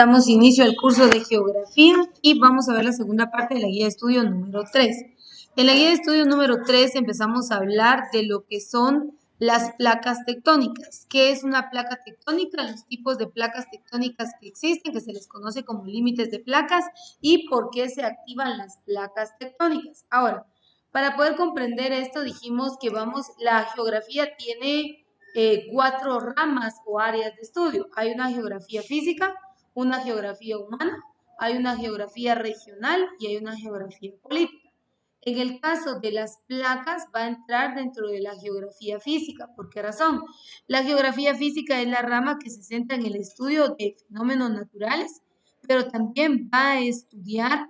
Damos inicio al curso de geografía y vamos a ver la segunda parte de la guía de estudio número 3. En la guía de estudio número 3 empezamos a hablar de lo que son las placas tectónicas. ¿Qué es una placa tectónica? Los tipos de placas tectónicas que existen, que se les conoce como límites de placas, y por qué se activan las placas tectónicas. Ahora, para poder comprender esto, dijimos que la geografía tiene 4 ramas o áreas de estudio. Hay una geografía física, una geografía humana, hay una geografía regional y hay una geografía política. En el caso de las placas va a entrar dentro de la geografía física. ¿Por qué razón? La geografía física es la rama que se centra en el estudio de fenómenos naturales, pero también va a estudiar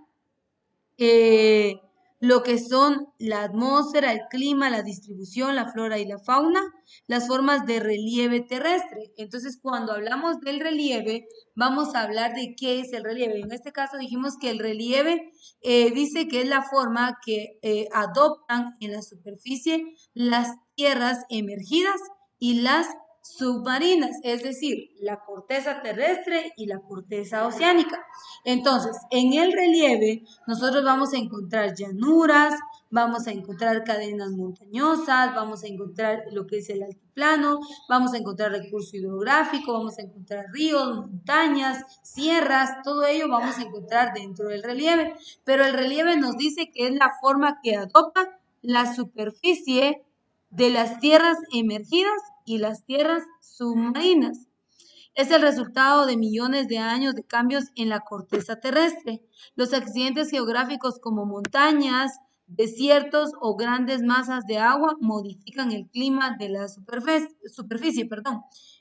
lo que son la atmósfera, el clima, la distribución, la flora y la fauna, las formas de relieve terrestre. Entonces, cuando hablamos del relieve, vamos a hablar de qué es el relieve. En este caso dijimos que el relieve dice que es la forma que adoptan en la superficie las tierras emergidas y las submarinas, es decir, la corteza terrestre y la corteza oceánica. Entonces, en el relieve nosotros vamos a encontrar llanuras, vamos a encontrar cadenas montañosas, vamos a encontrar lo que es el altiplano, vamos a encontrar recurso hidrográfico, vamos a encontrar ríos, montañas, sierras, todo ello vamos a encontrar dentro del relieve. Pero el relieve nos dice que es la forma que adopta la superficie de las tierras emergidas y las tierras submarinas. Es el resultado de millones de años de cambios en la corteza terrestre. Los accidentes geográficos como montañas, desiertos o grandes masas de agua modifican el clima de la superficie.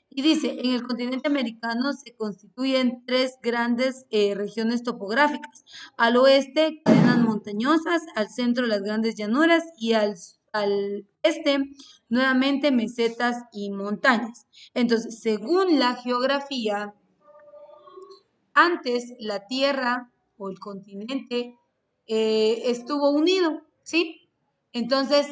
Y dice, en el continente americano se constituyen 3 grandes regiones topográficas. Al oeste, cadenas montañosas, al centro las grandes llanuras y al este, nuevamente mesetas y montañas. Entonces, según la geografía, antes la Tierra o el continente estuvo unido, ¿sí? Entonces,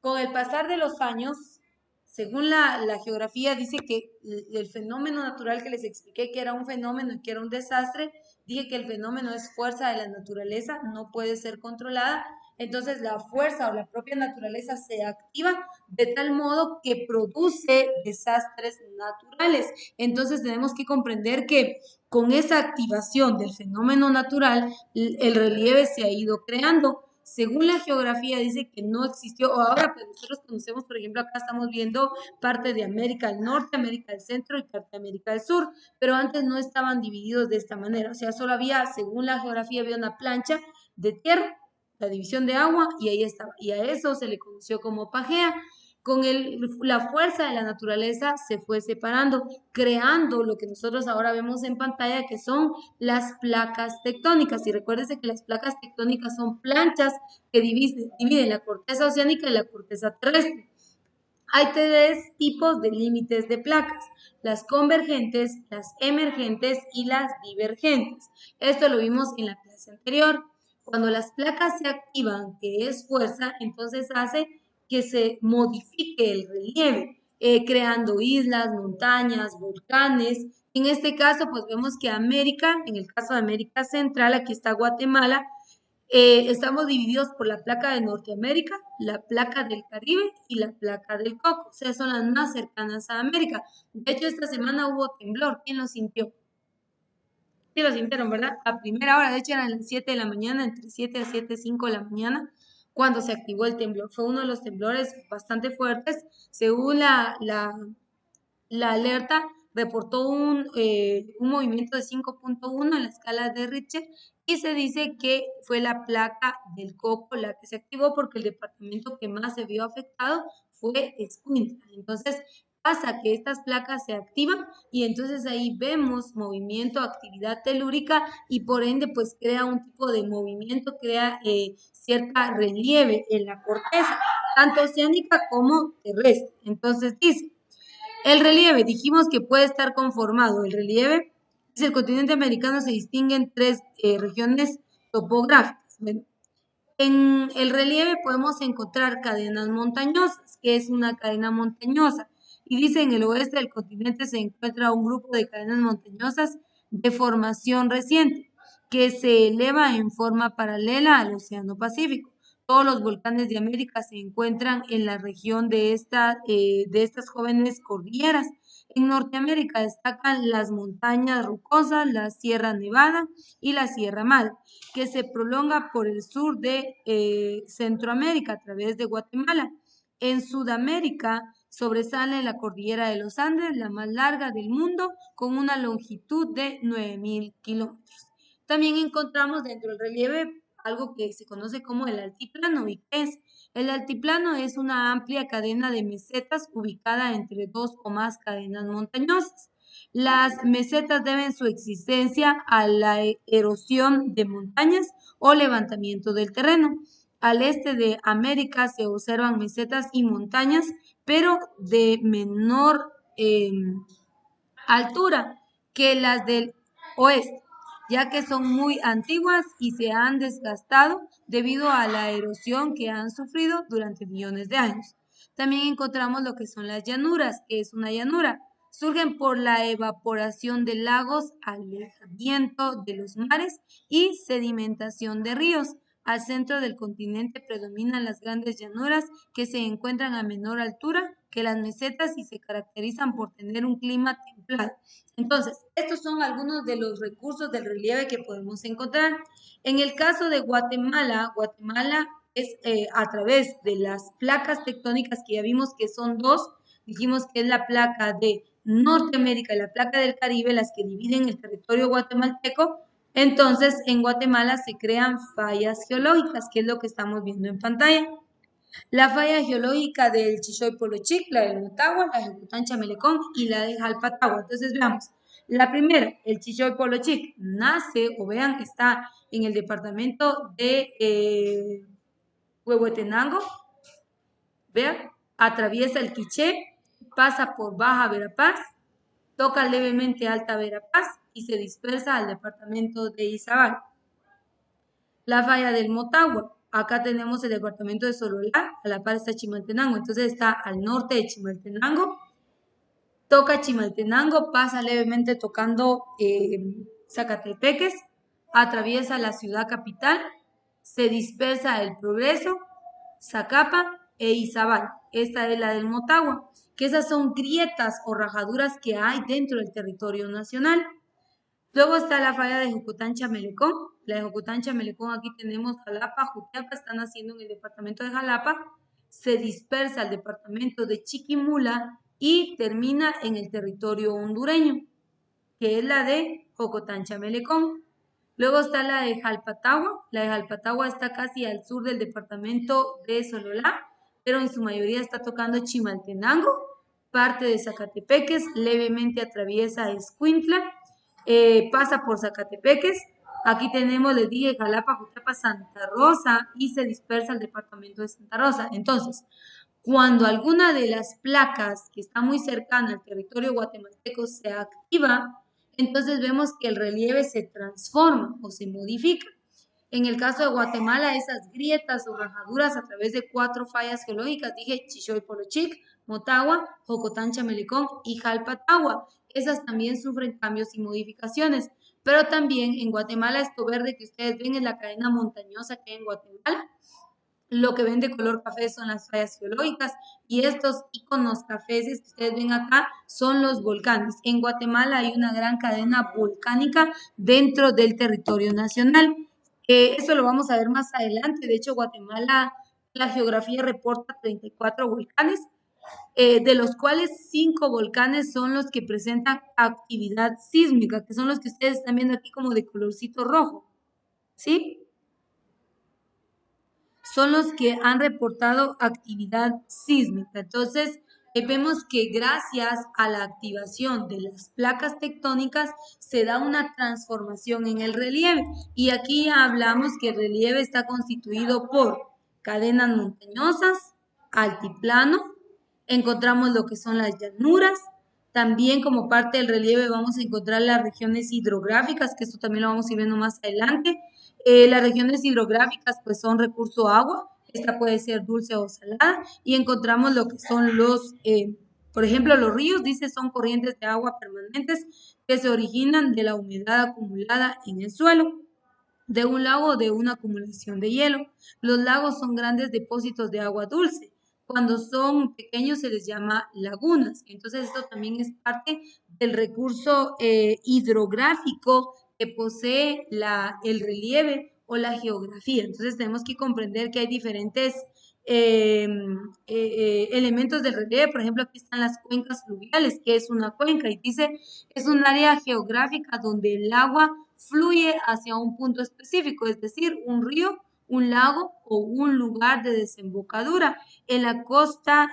con el pasar de los años, según la geografía, dice que el fenómeno natural que les expliqué que era un fenómeno y que era un desastre, dije que el fenómeno es fuerza de la naturaleza, no puede ser controlada. Entonces la fuerza o la propia naturaleza se activa de tal modo que produce desastres naturales. Entonces tenemos que comprender que con esa activación del fenómeno natural, el relieve se ha ido creando. Según la geografía dice que no existió, o ahora pues nosotros conocemos, por ejemplo, acá estamos viendo parte de América del Norte, América del Centro y parte de América del Sur, pero antes no estaban divididos de esta manera, o sea, solo había, según la geografía, había una plancha de tierra, la división de agua, y ahí estaba, y a eso se le conoció como Pangea. Con la fuerza de la naturaleza se fue separando, creando lo que nosotros ahora vemos en pantalla, que son las placas tectónicas. Y recuérdense que las placas tectónicas son planchas que dividen la corteza oceánica y la corteza terrestre. Hay 3 tipos de límites de placas: las convergentes, las emergentes y las divergentes. Esto lo vimos en la clase anterior. Cuando las placas se activan, que es fuerza, entonces hace que se modifique el relieve, creando islas, montañas, volcanes. En este caso, pues vemos que América, en el caso de América Central, aquí está Guatemala, estamos divididos por la placa de Norteamérica, la placa del Caribe y la placa del Coco. O sea, son las más cercanas a América. De hecho, esta semana hubo temblor. ¿Quién lo sintió? Sí lo sintieron, ¿verdad? A primera hora, de hecho eran las 7 de la mañana, entre 7 a 7:05 de la mañana, cuando se activó el temblor. Fue uno de los temblores bastante fuertes. Según la alerta, reportó un movimiento de 5.1 en la escala de Richter, y se dice que fue la placa del Coco la que se activó porque el departamento que más se vio afectado fue Escuintla. Entonces pasa que estas placas se activan y entonces ahí vemos movimiento, actividad telúrica, y por ende pues crea un tipo de movimiento, crea cierta relieve en la corteza, tanto oceánica como terrestre. Entonces dice, el relieve, dijimos que puede estar conformado. El relieve, dice, el continente americano se distingue en 3 regiones topográficas. Bueno, en el relieve podemos encontrar cadenas montañosas, que es una cadena montañosa. Y dice, en el oeste del continente se encuentra un grupo de cadenas montañosas de formación reciente, que se eleva en forma paralela al Océano Pacífico. Todos los volcanes de América se encuentran en la región de estas jóvenes cordilleras. En Norteamérica destacan las montañas rocosas, la Sierra Nevada y la Sierra Madre, que se prolonga por el sur de Centroamérica a través de Guatemala. En Sudamérica sobresale la cordillera de los Andes, la más larga del mundo, con una longitud de 9.000 kilómetros. También encontramos dentro del relieve algo que se conoce como el altiplano. ¿Y qué es? El altiplano es una amplia cadena de mesetas ubicada entre dos o más cadenas montañosas. Las mesetas deben su existencia a la erosión de montañas o levantamiento del terreno. Al este de América se observan mesetas y montañas, pero de menor altura que las del oeste, ya que son muy antiguas y se han desgastado debido a la erosión que han sufrido durante millones de años. También encontramos lo que son las llanuras, que es una llanura. Surgen por la evaporación de lagos, alejamiento de los mares y sedimentación de ríos. Al centro del continente predominan las grandes llanuras que se encuentran a menor altura que las mesetas y se caracterizan por tener un clima templado. Entonces, estos son algunos de los recursos del relieve que podemos encontrar. En el caso de Guatemala, Guatemala es a través de las placas tectónicas que ya vimos que son dos, dijimos que es la placa de Norteamérica y la placa del Caribe, las que dividen el territorio guatemalteco. Entonces, en Guatemala se crean fallas geológicas, que es lo que estamos viendo en pantalla. La falla geológica del Chichoy-Polochic, la del Motagua, la de Jucutancha-Melecón y la de Jalpatagua. Entonces, veamos. La primera, el Chichoy-Polochic, nace, o vean, está en el departamento de Huehuetenango. Vean, atraviesa el Quiché, pasa por Baja Verapaz, toca levemente Alta Verapaz y se dispersa al departamento de Izabal. La falla del Motagua. Acá tenemos el departamento de Sololá, a la par está Chimaltenango, entonces está al norte de Chimaltenango, toca Chimaltenango, pasa levemente tocando Zacatepeques, atraviesa la ciudad capital, se dispersa el Progreso, Zacapa e Izabal. Esta es la del Motagua, que esas son grietas o rajaduras que hay dentro del territorio nacional. Luego está la falla de Jucutancha-Melecón. La de Jucutancha-Melecón, aquí tenemos Jalapa, Jutiapa, están haciendo en el departamento de Jalapa, se dispersa al departamento de Chiquimula y termina en el territorio hondureño, que es la de Jocotancha-Melecón. Luego está la de Jalpatagua. La de Jalpatagua está casi al sur del departamento de Sololá, pero en su mayoría está tocando Chimaltenango, parte de Zacatepeques, levemente atraviesa Escuintla, pasa por Zacatepeques. Aquí tenemos, les dije, Jalapa, Jutiapa, Santa Rosa y se dispersa al departamento de Santa Rosa. Entonces, cuando alguna de las placas que está muy cercana al territorio guatemalteco se activa, entonces vemos que el relieve se transforma o se modifica. En el caso de Guatemala, esas grietas o rajaduras a través de 4 fallas geológicas, dije Chichoy-Polochic, Motagua, Jocotancha-Melecón y Jalpatagua. Esas también sufren cambios y modificaciones. Pero también en Guatemala, esto verde que ustedes ven es la cadena montañosa que hay en Guatemala. Lo que ven de color café son las fallas geológicas y estos iconos cafeses que ustedes ven acá son los volcanes. En Guatemala hay una gran cadena volcánica dentro del territorio nacional. Eso lo vamos a ver más adelante. De hecho, Guatemala, la geografía reporta 34 volcanes, de los cuales 5 volcanes son los que presentan actividad sísmica, que son los que ustedes están viendo aquí como de colorcito rojo. ¿Sí? Son los que han reportado actividad sísmica. Entonces, vemos que gracias a la activación de las placas tectónicas se da una transformación en el relieve. Y aquí ya hablamos que el relieve está constituido por cadenas montañosas, altiplano, encontramos lo que son las llanuras. También como parte del relieve vamos a encontrar las regiones hidrográficas, que esto también lo vamos a ir viendo más adelante. Las regiones hidrográficas pues son recurso agua, esta puede ser dulce o salada, y encontramos lo que son los, por ejemplo, los ríos, dice, son corrientes de agua permanentes que se originan de la humedad acumulada en el suelo de un lago o de una acumulación de hielo. Los lagos son grandes depósitos de agua dulce. Cuando son pequeños se les llama lagunas. Entonces esto también es parte del recurso hidrográfico que posee el relieve o la geografía. Entonces tenemos que comprender que hay diferentes eh, elementos del relieve. Por ejemplo, aquí están las cuencas fluviales, que es una cuenca, y dice, es un área geográfica donde el agua fluye hacia un punto específico, es decir, un río, un lago o un lugar de desembocadura. En la costa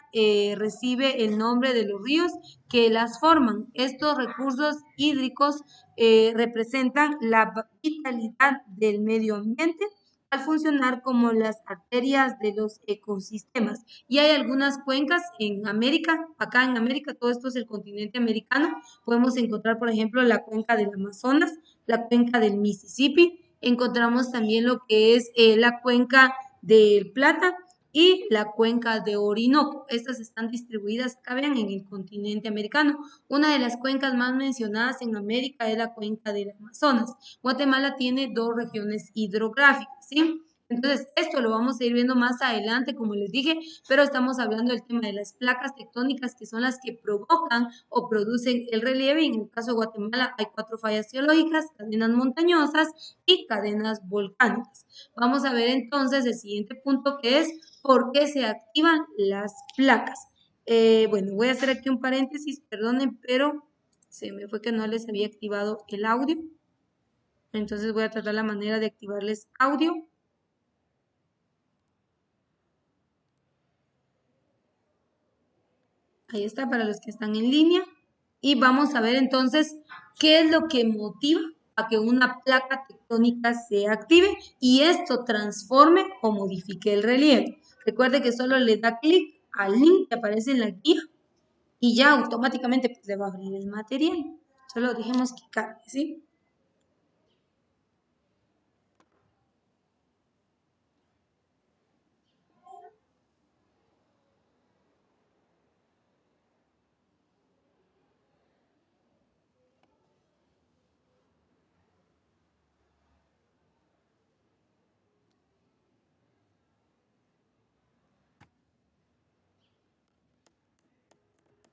recibe el nombre de los ríos que las forman. Estos recursos hídricos representan la vitalidad del medio ambiente al funcionar como las arterias de los ecosistemas. Y hay algunas cuencas en América, acá en América, todo esto es el continente americano, podemos encontrar, por ejemplo, la cuenca del Amazonas, la cuenca del Mississippi, encontramos también lo que es la cuenca del Plata y la cuenca de Orinoco. Estas están distribuidas, acá vean, en el continente americano. Una de las cuencas más mencionadas en América es la cuenca del Amazonas. Guatemala tiene dos regiones hidrográficas, ¿sí? Entonces, esto lo vamos a ir viendo más adelante, como les dije, pero estamos hablando del tema de las placas tectónicas, que son las que provocan o producen el relieve. En el caso de Guatemala hay 4 fallas geológicas, cadenas montañosas y cadenas volcánicas. Vamos a ver entonces el siguiente punto, que es por qué se activan las placas. Bueno, voy a hacer aquí un paréntesis, perdonen, pero se me fue que no les había activado el audio. Entonces voy a tratar la manera de activarles audio. Ahí está, para los que están en línea. Y vamos a ver entonces qué es lo que motiva a que una placa tectónica se active y esto transforme o modifique el relieve. Recuerde que solo le da clic al link que aparece en la guía y ya automáticamente pues, le va a abrir el material. Solo dejemos que cargue, ¿sí?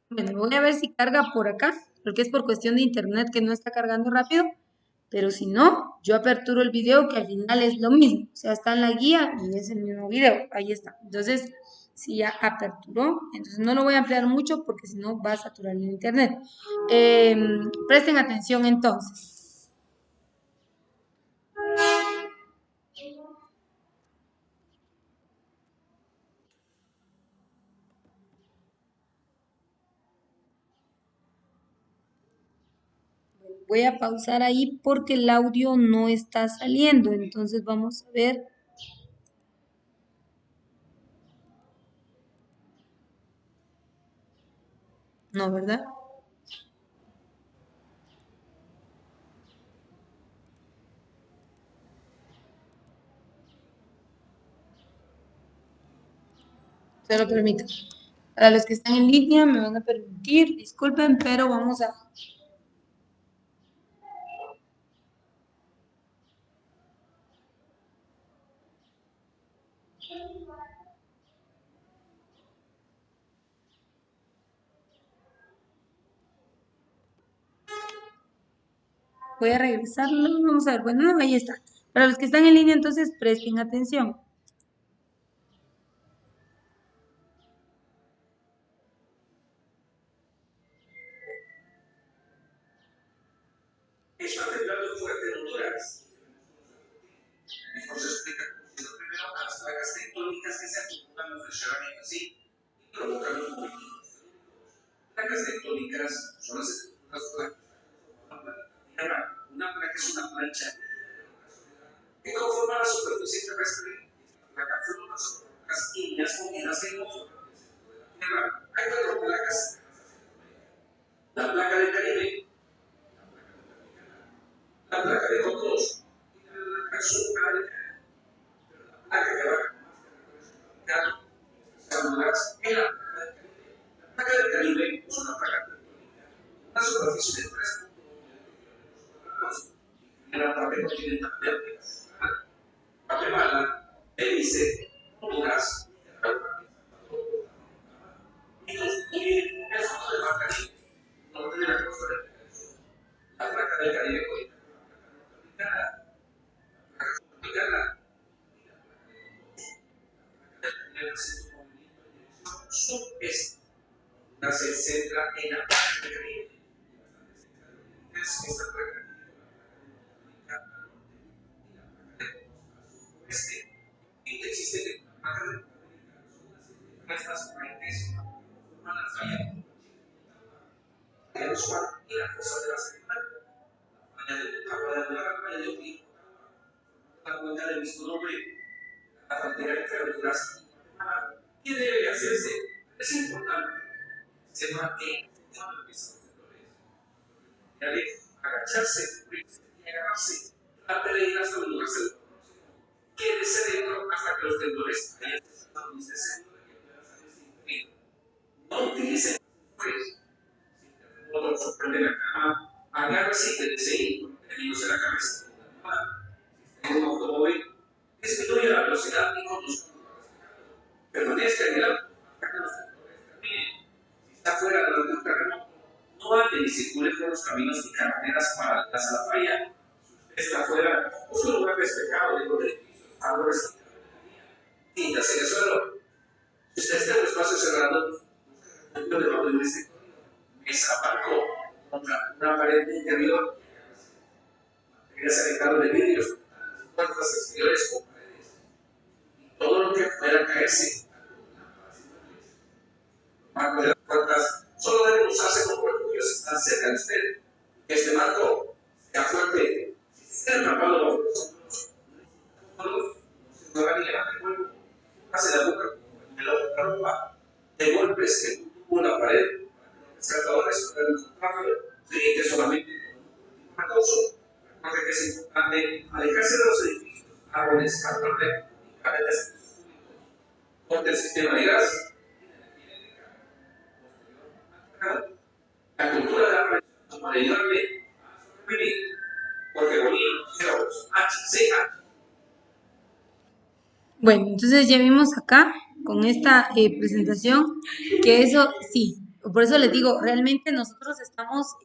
Bueno, voy a ver si carga por acá, porque es por cuestión de internet que no está cargando rápido. Pero si no, yo aperturo el video que al final es lo mismo. O sea, está en la guía y es el mismo video. Ahí está. Entonces, si ya aperturó, entonces no lo voy a ampliar mucho porque si no va a saturar el internet. Presten atención entonces. Voy a pausar ahí porque el audio no está saliendo. Entonces vamos a ver. No, ¿verdad? Se lo permito. Para los que están en línea me van a permitir, disculpen, pero vamos a... Voy a regresarlo, vamos a ver, bueno, no, ahí está. Para los que están en línea, entonces presten atención. Está temblando fuerte en Honduras. Nos explica primero las placas tectónicas que se acumulan los deshebramientos así y provocan los movimientos. Placas tectónicas son las estructuras placas. Una placa es una plancha que conforma la superficie terrestre. La placa flota sobre rocas ígneas unidas en otro. Hay 4 placas. La placa de Caribe, la placa de Hongos y la placa sudamericana. La placa que va en la placa del Caribe. La placa del Caribe es una placa tectónica. Una superficie de 3,1 en la parte continental de América Central. Guatemala, Belice, Honduras, y el fondo del Mar Caribe, norte de la costa del Sur, la placa del Caribe norteamericana, sudeste, se centra en la placa del Caribe. Esta placa oeste, y que existe la placa de estas fuentes forman la falla de Usual y la fosa de la Central, falla de Agua de la falla de Oquí, la cuenca del mismo nombre, la frontera entre Honduras y Guatemala. ¿Qué debe hacerse? Es importante sepa que cuando empiezan los temblores, agacharse, y agarrarse, tratar de ir hasta el lugar seguro. Quédese dentro hasta que los temblores hayan cesado y esté seguro de que pueda salir sin peligro. No utilice temblores. Si te sorprende la cama, agárrese y quédese ahí, teniéndose la cabeza con una almohada. Si está en un automóvil, disminuya la velocidad y conduzca. Permanezca en el auto hasta que los temblores terminen. Si está fuera de la terremoto, no ande ni circule por los caminos ni carreteras paralelas a la falla. Si está fuera, busque un lugar despejado de los edificios, árboles y tintas en el suelo. Si usted está en un espacio cerrado, busque refugio debajo de un escritorio, mesa, banco, contra una pared interior, manténgase alejado de vidrios, puertas exteriores o paredes, y todo lo que pueda caerse. Marco de las puertas solo deben usarse como refugios si están cerca de usted. Que este marco sea fuerte. Si tiene atrapado bajo los hombros, no se mueva ni levante el cuerpo. Hace la boca como el ojo de la ropa. De golpes que tuvo la pared. Los rescatadores pueden encontrarlo. Grite solamente con un acoso. Recuerde que es importante alejarse de los edificios, árboles, carreteras y paredes públicos. Corte el sistema de gas. La cultura de la prevención para ayudarle a sobrevivir, porque Bolívar, HCH. Bueno, entonces ya vimos acá con esta presentación que eso sí, por eso les digo, realmente nosotros estamos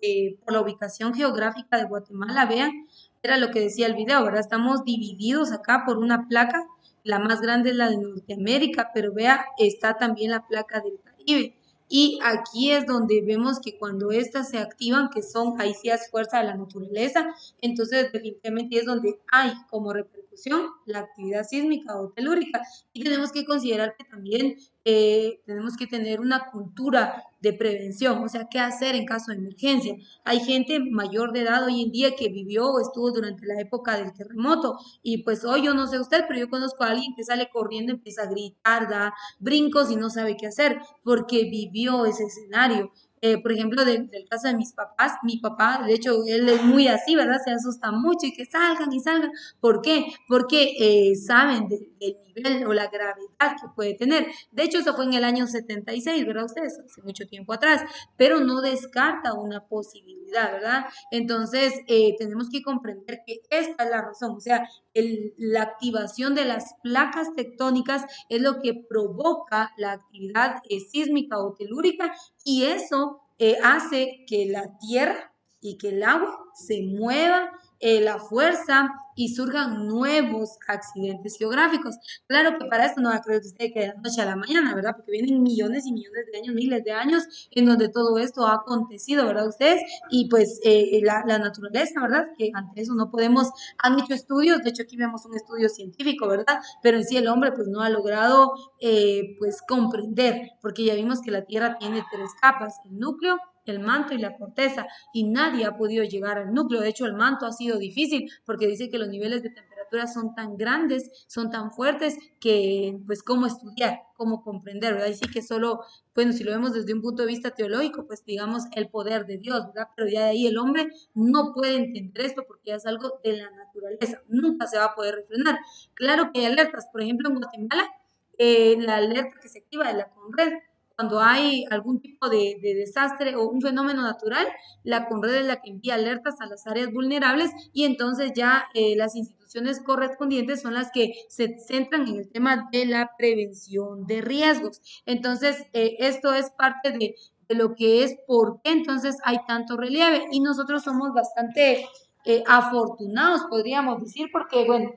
por la ubicación geográfica de Guatemala, vean, era lo que decía el video, ¿verdad? Estamos divididos acá por una placa, la más grande es la de Norteamérica, pero vea, está también la placa del Caribe. Y aquí es donde vemos que cuando estas se activan, que son, ahí sí es fuerza de la naturaleza, entonces definitivamente es donde hay como repercusión la actividad sísmica o telúrica. Y tenemos que considerar que también tenemos que tener una cultura de prevención, o sea, qué hacer en caso de emergencia. Hay gente mayor de edad hoy en día que vivió o estuvo durante la época del terremoto y pues hoy yo no sé usted, pero yo conozco a alguien que sale corriendo, empieza a gritar, da brincos y no sabe qué hacer porque vivió ese escenario. Por ejemplo, del caso de mis papás, mi papá, de hecho, él es muy así, ¿verdad? Se asusta mucho y que salgan y salgan. ¿Por qué? Porque saben del nivel o la gravedad que puede tener. De hecho, eso fue en el año 76, ¿verdad? Ustedes, hace mucho tiempo atrás, pero no descarta una posibilidad, ¿verdad? Entonces, tenemos que comprender que esta es la razón, o sea, la activación de las placas tectónicas es lo que provoca la actividad sísmica o telúrica y eso hace que la tierra y que el agua se mueva, la fuerza y surjan nuevos accidentes geográficos. Claro que para esto no va a creer usted que de la noche a la mañana, ¿verdad? Porque vienen millones y millones de años, miles de años en donde todo esto ha acontecido, ¿verdad? Ustedes y pues la naturaleza, ¿verdad? Que ante eso no podemos, han hecho estudios, de hecho aquí vemos un estudio científico, ¿verdad? Pero en sí el hombre pues no ha logrado pues comprender, porque ya vimos que la Tierra tiene tres capas, el núcleo, el manto y la corteza, y nadie ha podido llegar al núcleo. De hecho, el manto ha sido difícil porque dice que los niveles de temperatura son tan grandes, son tan fuertes, que pues cómo estudiar, cómo comprender, ¿verdad? Y sí que solo, bueno, si lo vemos desde un punto de vista teológico, pues digamos el poder de Dios, ¿verdad? Pero ya de ahí el hombre no puede entender esto porque es algo de la naturaleza, nunca se va a poder refrenar. Claro que hay alertas, por ejemplo, en Guatemala, la alerta que se activa de la CONRED, cuando hay algún tipo de desastre o un fenómeno natural, la CONRED es la que envía alertas a las áreas vulnerables y entonces ya las instituciones correspondientes son las que se centran en el tema de la prevención de riesgos. Entonces, esto es parte de lo que es por qué entonces hay tanto relieve y nosotros somos bastante afortunados, podríamos decir, porque, bueno,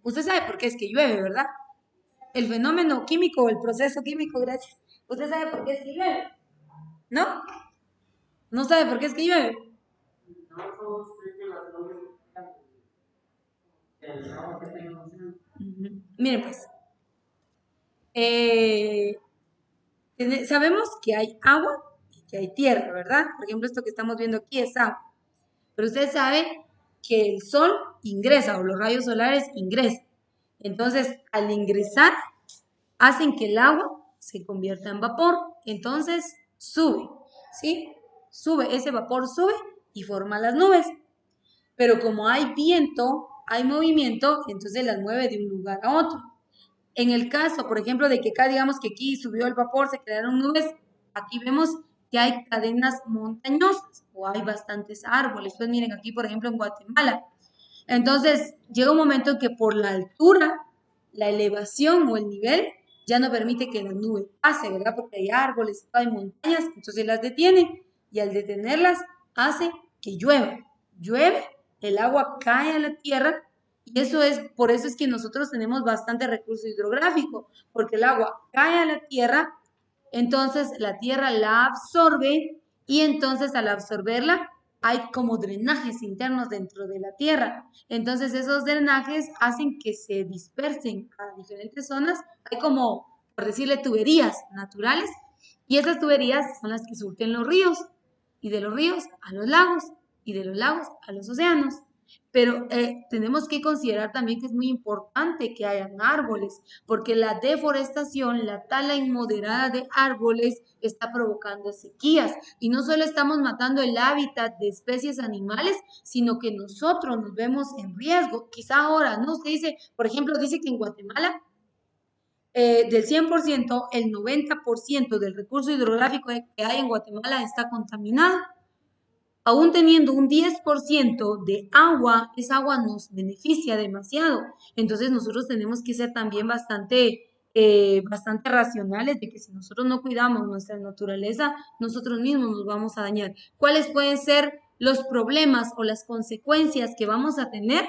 usted sabe por qué es que llueve, ¿verdad? El fenómeno químico, el proceso químico, gracias. ¿Usted sabe por qué es que llueve? ¿No? ¿No sabe por qué es que llueve? Miren pues, eh, sabemos que hay agua y que hay tierra, ¿verdad? Por ejemplo, esto que estamos viendo aquí es agua. Pero usted sabe que el sol ingresa o los rayos solares ingresan. Entonces, al ingresar, hacen que el agua se convierta en vapor. Entonces, sube, ¿sí? Sube, ese vapor sube y forma las nubes. Pero como hay viento, hay movimiento, entonces las mueve de un lugar a otro. En el caso, por ejemplo, de que acá digamos que aquí subió el vapor, se crearon nubes, aquí vemos que hay cadenas montañosas o hay bastantes árboles. Pues miren aquí, por ejemplo, en Guatemala. Entonces, llega un momento en que por la altura, la elevación o el nivel ya no permite que la nube pase, ¿verdad? Porque hay árboles, hay montañas, entonces las detiene y al detenerlas hace que llueva. Llueve, el agua cae a la tierra y eso es, por eso es que nosotros tenemos bastante recurso hidrográfico, porque el agua cae a la tierra, entonces la tierra la absorbe y entonces al absorberla hay como drenajes internos dentro de la tierra. Entonces esos drenajes hacen que se dispersen a diferentes zonas. Hay como, por decirle, tuberías naturales y esas tuberías son las que surten los ríos y de los ríos a los lagos y de los lagos a los océanos. Pero tenemos que considerar también que es muy importante que hayan árboles, porque la deforestación, la tala inmoderada de árboles está provocando sequías. Y no solo estamos matando el hábitat de especies animales, sino que nosotros nos vemos en riesgo. Quizá ahora, ¿no? Usted dice, por ejemplo, dice que en Guatemala del 100%, el 90% del recurso hidrográfico que hay en Guatemala está contaminado. Aún teniendo un 10% de agua, esa agua nos beneficia demasiado. Entonces nosotros tenemos que ser también bastante racionales de que si nosotros no cuidamos nuestra naturaleza, nosotros mismos nos vamos a dañar. ¿Cuáles pueden ser los problemas o las consecuencias que vamos a tener?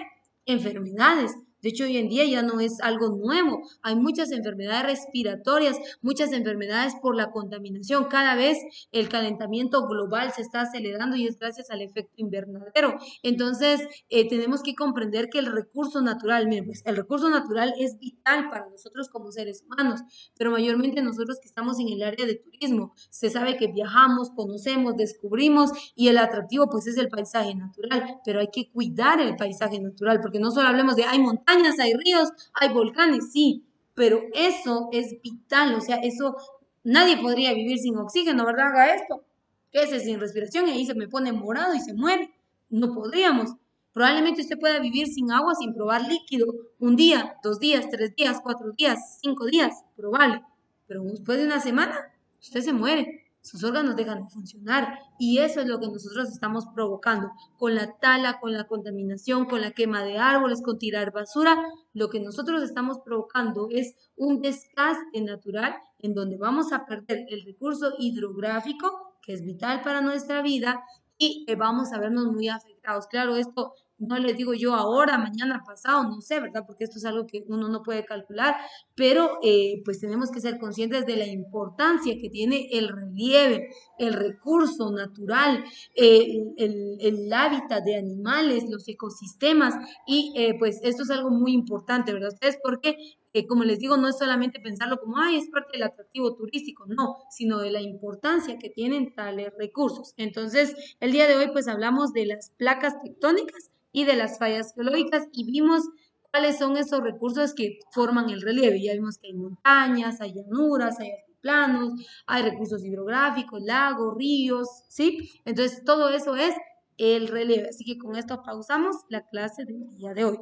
Enfermedades. De hecho, hoy en día ya no es algo nuevo. Hay muchas enfermedades respiratorias, muchas enfermedades por la contaminación. Cada vez el calentamiento global se está acelerando y es gracias al efecto invernadero. Entonces, tenemos que comprender que el recurso natural, miren, pues, el recurso natural es vital para nosotros como seres humanos, pero mayormente nosotros que estamos en el área de turismo, se sabe que viajamos, conocemos, descubrimos y el atractivo pues es el paisaje natural, pero hay que cuidar el paisaje natural, porque no solo hablemos de hay montañas, hay ríos, hay volcanes, sí, pero eso es vital, o sea, eso nadie podría vivir sin oxígeno, ¿verdad? Haga esto. Quédese sin respiración y ahí se me pone morado y se muere. No podríamos. Probablemente usted pueda vivir sin agua, sin probar líquido, un día, 2 días, 3 días, 4 días, 5 días, probable. Pero después de una semana, usted se muere. Sus órganos dejan de funcionar y eso es lo que nosotros estamos provocando con la tala, con la contaminación, con la quema de árboles, con tirar basura. Lo que nosotros estamos provocando es un desgaste natural en donde vamos a perder el recurso hidrográfico, que es vital para nuestra vida, y vamos a vernos muy afectados. Claro, esto no les digo yo ahora, mañana, pasado, no sé, ¿verdad? Porque esto es algo que uno no puede calcular, pero pues tenemos que ser conscientes de la importancia que tiene el relieve, el recurso natural, el hábitat de animales, los ecosistemas, y pues esto es algo muy importante, ¿verdad? Ustedes, porque como les digo, no es solamente pensarlo como, ay, es parte del atractivo turístico, no, sino de la importancia que tienen tales recursos. Entonces, el día de hoy, pues hablamos de las placas tectónicas y de las fallas geológicas y vimos cuáles son esos recursos que forman el relieve. Ya vimos que hay montañas, hay llanuras, hay altiplanos, hay recursos hidrográficos, lagos, ríos, ¿sí? Entonces, todo eso es el relieve. Así que con esto pausamos la clase del día de hoy.